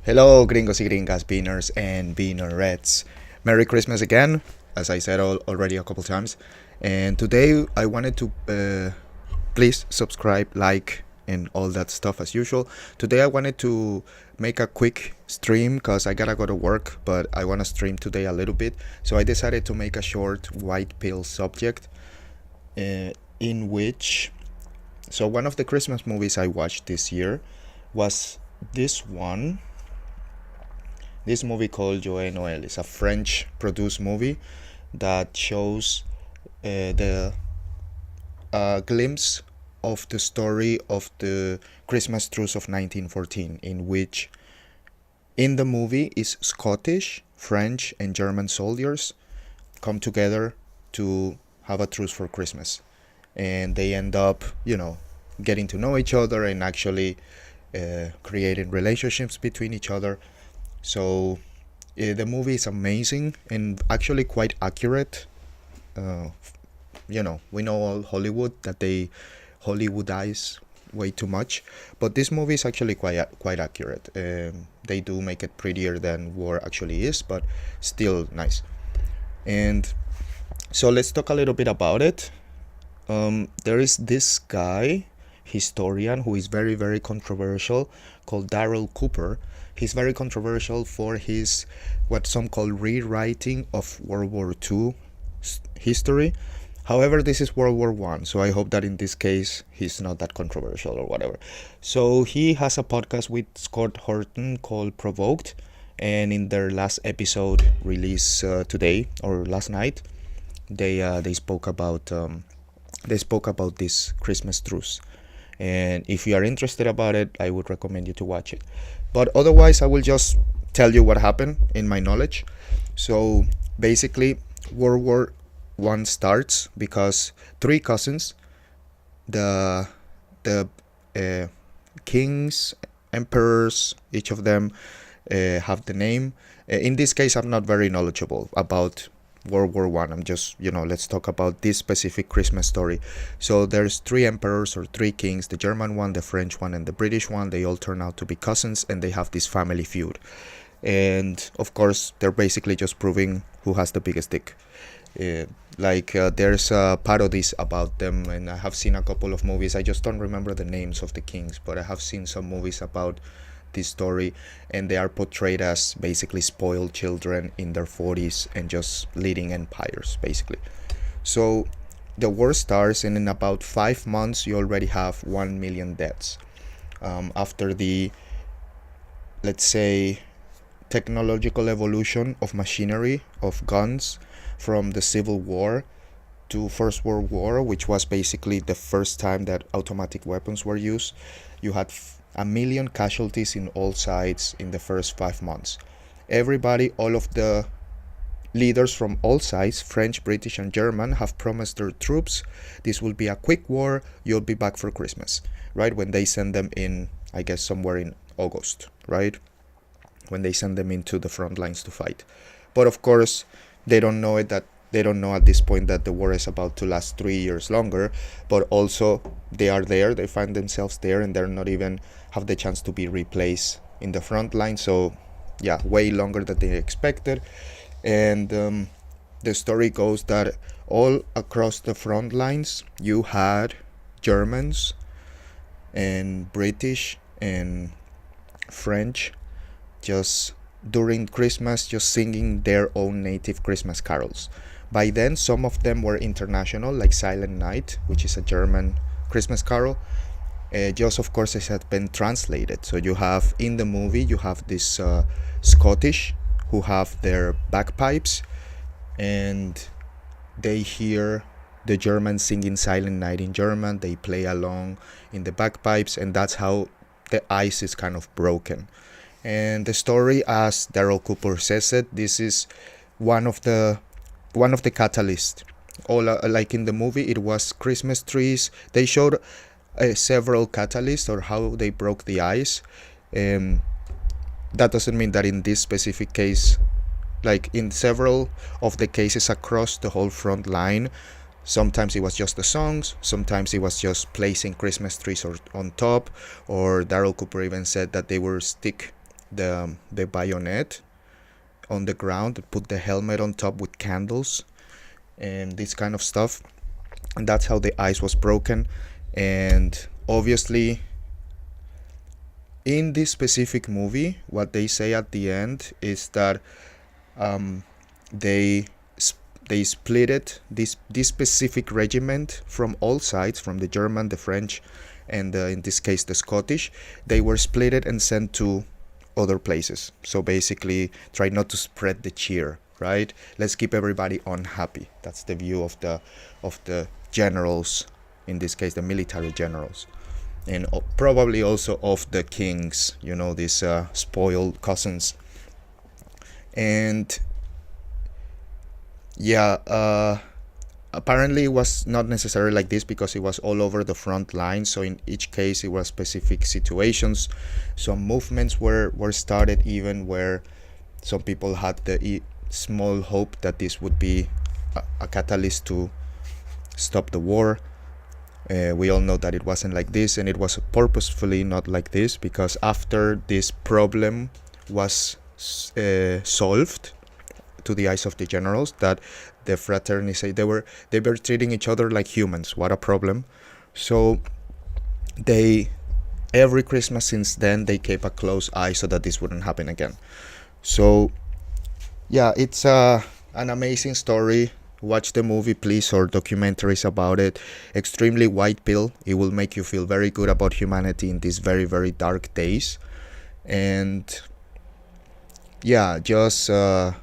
Hello, gringos y gringas, beaners and beanerettes. Merry Christmas again, as I said already a couple times. And today I wanted to please subscribe, like, and all that stuff as usual. Today I wanted to make a quick stream because I gotta go to work, but I want to stream today a little bit. So I decided to make a short white pill subject in which. So one of the Christmas movies I watched this year was this one. This movie called Joël Noël is a French produced movie that shows the glimpse of the story of the Christmas Truce of 1914, in which in the movie is Scottish, French, and German soldiers come together to have a truce for Christmas. And they end up, getting to know each other and actually creating relationships between each other. So the movie is amazing and actually quite accurate. We know all Hollywood that they Hollywoodize way too much, but this movie is actually quite accurate. They do make it prettier than war actually is, but still nice. And so let's talk a little bit about it. There is this guy, historian, who is very, very controversial, called Daryl Cooper. He's very controversial for his what some call rewriting of World War II history. However, this is World War One, so I hope that in this case he's not that controversial or whatever. So he has a podcast with Scott Horton called Provoked, and in their last episode released today or last night, they spoke about this Christmas truce. And if you are interested about it, I would recommend you to watch it. But otherwise, I will just tell you what happened in my knowledge. So basically, World War One starts because three cousins, the kings, emperors, each of them have the name. In this case, I'm not very knowledgeable about World War One. I'm just, let's talk about this specific Christmas story. So there's three emperors or three kings, the German one, the French one, and the British one. They all turn out to be cousins, and they have this family feud. And of course, they're basically just proving who has the biggest dick. There's parodies about them, and I have seen a couple of movies. I just don't remember the names of the kings, but I have seen some movies about this story, and they are portrayed as basically spoiled children in their 40s and just leading empires basically. So the war starts, and in about 5 months you already have 1 million deaths. After the, let's say, technological evolution of machinery, of guns, from the Civil War to First World War, which was basically the first time that automatic weapons were used, you had 1 million casualties in all sides in the first 5 months. Everybody, all of the leaders from all sides, French, British, and German, have promised their troops this will be a quick war, you'll be back for Christmas, right? When they send them in, I guess somewhere in August, right? When they send them into the front lines to fight. But of course, they don't know at this point that the war is about to last 3 years longer, but also they are there, they find themselves there, and they're not even have the chance to be replaced in the front line. So yeah, way longer than they expected. And the story goes that all across the front lines you had Germans and British and French just during Christmas just singing their own native Christmas carols. By then, some of them were international, like Silent Night, which is a German Christmas carol. Just, of course, it had been translated. So you have, in the movie, you have this Scottish who have their bagpipes, and they hear the Germans singing Silent Night in German. They play along in the bagpipes, and that's how the ice is kind of broken. And the story, as Daryl Cooper says it, this is one of the catalysts. All like in the movie, it was Christmas trees. They showed several catalysts or how they broke the ice. That doesn't mean that in this specific case, like in several of the cases across the whole front line, sometimes it was just the songs, sometimes it was just placing Christmas trees on top, or Daryl Cooper even said that they were stick the bayonet on the ground, put the helmet on top with candles and this kind of stuff, and that's how the ice was broken. And obviously, in this specific movie, what they say at the end is that um, they they split it, this specific regiment, from all sides, from the German, the French, and in this case the Scottish. They were split it and sent to other places. So basically, try not to spread the cheer, right? Let's keep everybody unhappy. That's the view of the generals, in this case the military generals, and probably also of the kings, these spoiled cousins. And yeah, apparently it was not necessarily like this because it was all over the front line. So in each case, it was specific situations. Some movements were started even where some people had the small hope that this would be a catalyst to stop the war. We all know that it wasn't like this, and it was purposefully not like this, because after this problem was solved to the eyes of the generals, that the fraternity, they were treating each other like humans. What a problem. So they, every Christmas since then, they kept a close eye so that this wouldn't happen again. So yeah, it's an amazing story. Watch the movie, please, or documentaries about it. Extremely white pill. It will make you feel very good about humanity in these very, very dark days. And yeah, just the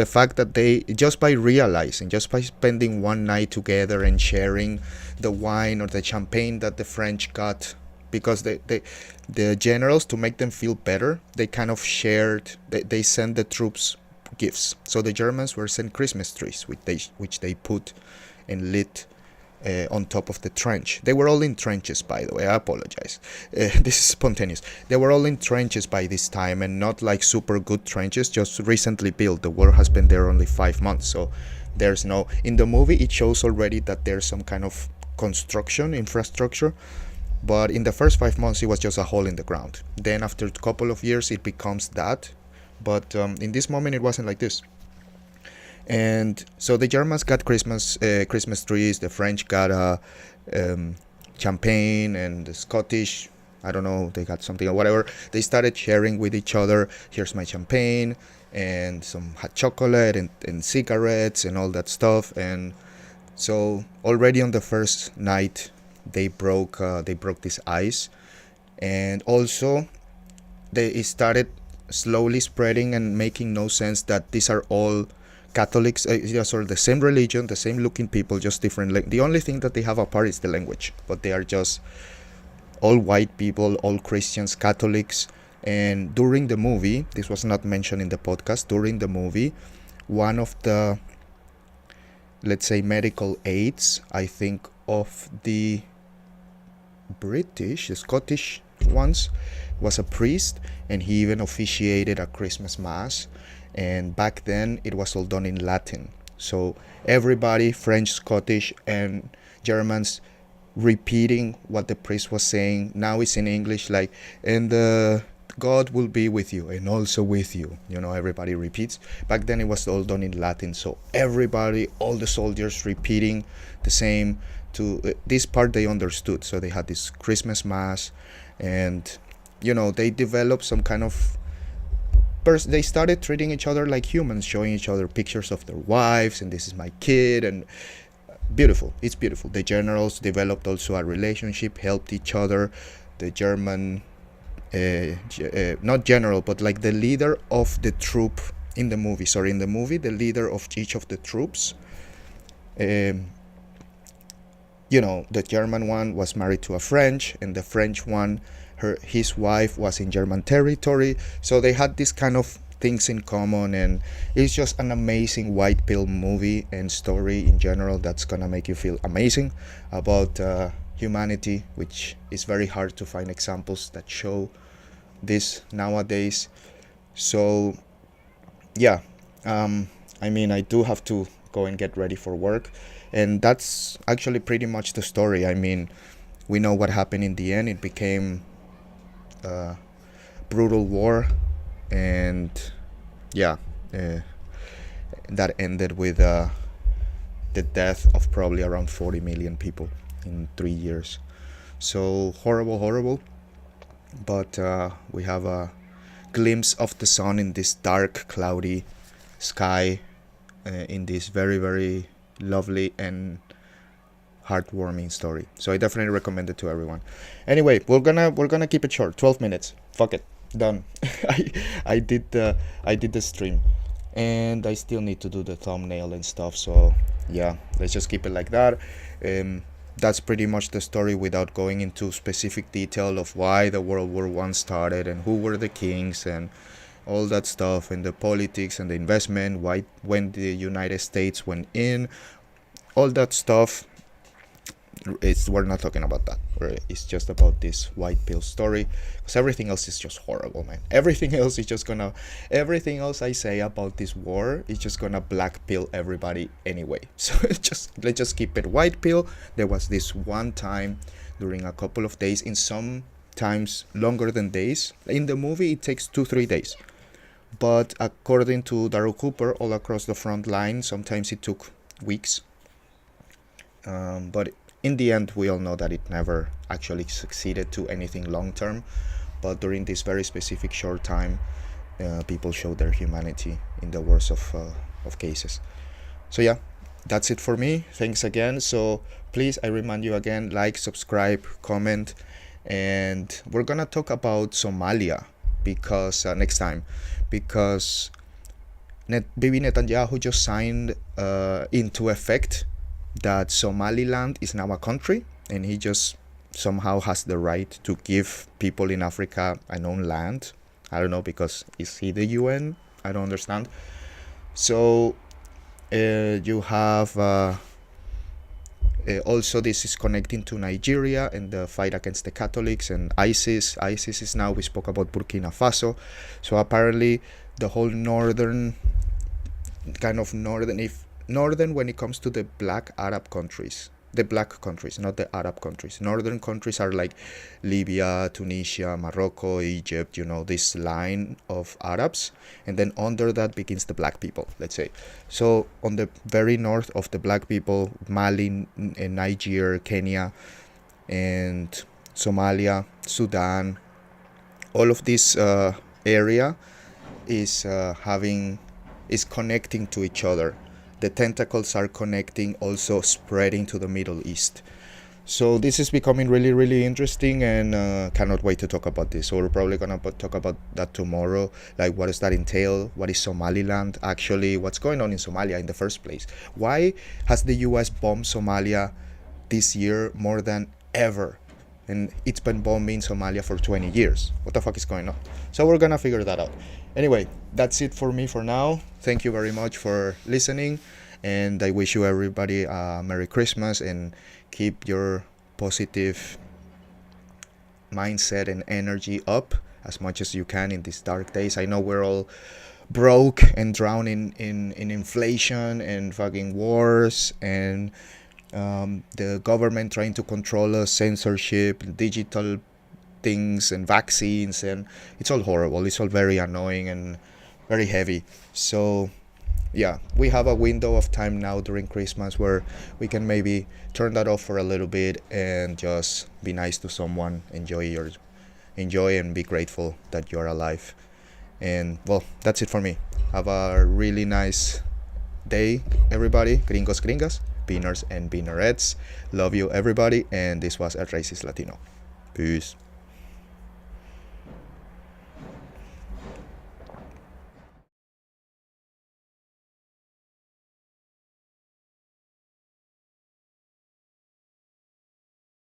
fact that they, just by realizing, just by spending one night together and sharing the wine or the champagne that the French got, because the generals, to make them feel better, they kind of shared, they sent the troops gifts. So the Germans were sent Christmas trees, which they put and lit on top of the trench. They were all in trenches, by the way. I apologize. This is spontaneous. They were all in trenches by this time, and not like super good trenches, just recently built. The war has been there only 5 months, so there's no. In the movie, it shows already that there's some kind of construction infrastructure, but in the first 5 months, it was just a hole in the ground. Then after a couple of years, it becomes that. But in this moment, it wasn't like this. And so the Germans got Christmas trees, the French got champagne, and the Scottish, I don't know, they got something or whatever. They started sharing with each other. Here's my champagne, and some hot chocolate, and cigarettes, and all that stuff. And so already on the first night, they broke this ice. And also, it started slowly spreading and making no sense that these are all Catholics, sort of the same religion, the same looking people, just different. The only thing that they have apart is the language, but they are just all white people, all Christians, Catholics. And during the movie, this was not mentioned in the podcast, during the movie, one of the, let's say, medical aides, I think of the Scottish ones, was a priest, and he even officiated a Christmas mass. And back then it was all done in Latin, so everybody, French, Scottish, and Germans, repeating what the priest was saying. Now it's in English, like, and God will be with you and also with you, everybody repeats. Back then it was all done in Latin, so everybody, all the soldiers, repeating the same. To this part they understood, so they had this Christmas mass. And they developed some kind of they started treating each other like humans, showing each other pictures of their wives, and this is my kid, and beautiful. It's beautiful. The generals developed also a relationship, helped each other. The German, not general, but like the leader of the troop in the movie. Sorry, in the movie, the leader of each of the troops. The German one was married to a French, and the French one, his wife was in German territory. So they had this kind of things in common, and it's just an amazing white pill movie and story in general that's gonna make you feel amazing about humanity, which is very hard to find examples that show this nowadays. So yeah, I do have to go and get ready for work, and that's actually pretty much the story. We know what happened in the end. It became brutal war, and yeah, uh, that ended with the death of probably around 40 million people in 3 years. So horrible, horrible. But we have a glimpse of the sun in this dark, cloudy sky, in this very, very lovely and heartwarming story. So I definitely recommend it to everyone. Anyway, we're gonna keep it short. 12 minutes. Fuck it. Done. I did the stream, and I still need to do the thumbnail and stuff. So yeah, let's just keep it like that. That's pretty much the story without going into specific detail of why the World War One started and who were the kings and all that stuff, and the politics and the investment, why when the United States went in, all that stuff. We're not talking about that. It's just about this white pill story, because everything else is just horrible, man. Everything else I say about this war is just gonna black pill everybody anyway. So let's just keep it white pill. There was this one time during a couple of days, in some times longer than days. In the movie it takes 2-3 days, but according to Daryl Cooper, all across the front line, sometimes it took weeks. But in the end, we all know that it never actually succeeded to anything long term. But during this very specific short time, people showed their humanity in the worst of cases. So yeah, that's it for me. Thanks again. So please, I remind you again, like, subscribe, comment, and we're gonna talk about Somalia because next time, because Bibi Netanyahu just signed into effect that Somaliland is now a country, and he just somehow has the right to give people in Africa an own land. I don't know, because is he the UN? I don't understand. So you have also, this is connecting to Nigeria and the fight against the Catholics and ISIS. ISIS is now, we spoke about Burkina Faso. So apparently the whole northern when it comes to the black Arab countries, the black countries, not the Arab countries. Northern countries are like Libya, Tunisia, Morocco, Egypt, this line of Arabs. And then under that begins the black people, let's say. So on the very north of the black people, Mali, Niger, Kenya, and Somalia, Sudan, all of this area is connecting to each other. The tentacles are connecting, also spreading to the Middle East. So this is becoming really, really interesting, and cannot wait to talk about this. So we're probably going to talk about that tomorrow. Like, what does that entail? What is Somaliland actually? What's going on in Somalia in the first place? Why has the US bombed Somalia this year more than ever? And it's been bombing Somalia for 20 years. What the fuck is going on? So we're going to figure that out. Anyway, that's it for me for now. Thank you very much for listening. And I wish you everybody a Merry Christmas, and keep your positive mindset and energy up as much as you can in these dark days. I know we're all broke and drowning in inflation and fucking wars, and the government trying to control us, censorship, digital things, and vaccines, and it's all horrible. It's all very annoying and very heavy. So yeah, we have a window of time now during Christmas where we can maybe turn that off for a little bit and just be nice to someone, enjoy and be grateful that you're alive. And well, that's it for me. Have a really nice day, everybody. Gringos, gringas, beaners and beanerettes. Love you, everybody. And this was El Racist Latino. Peace.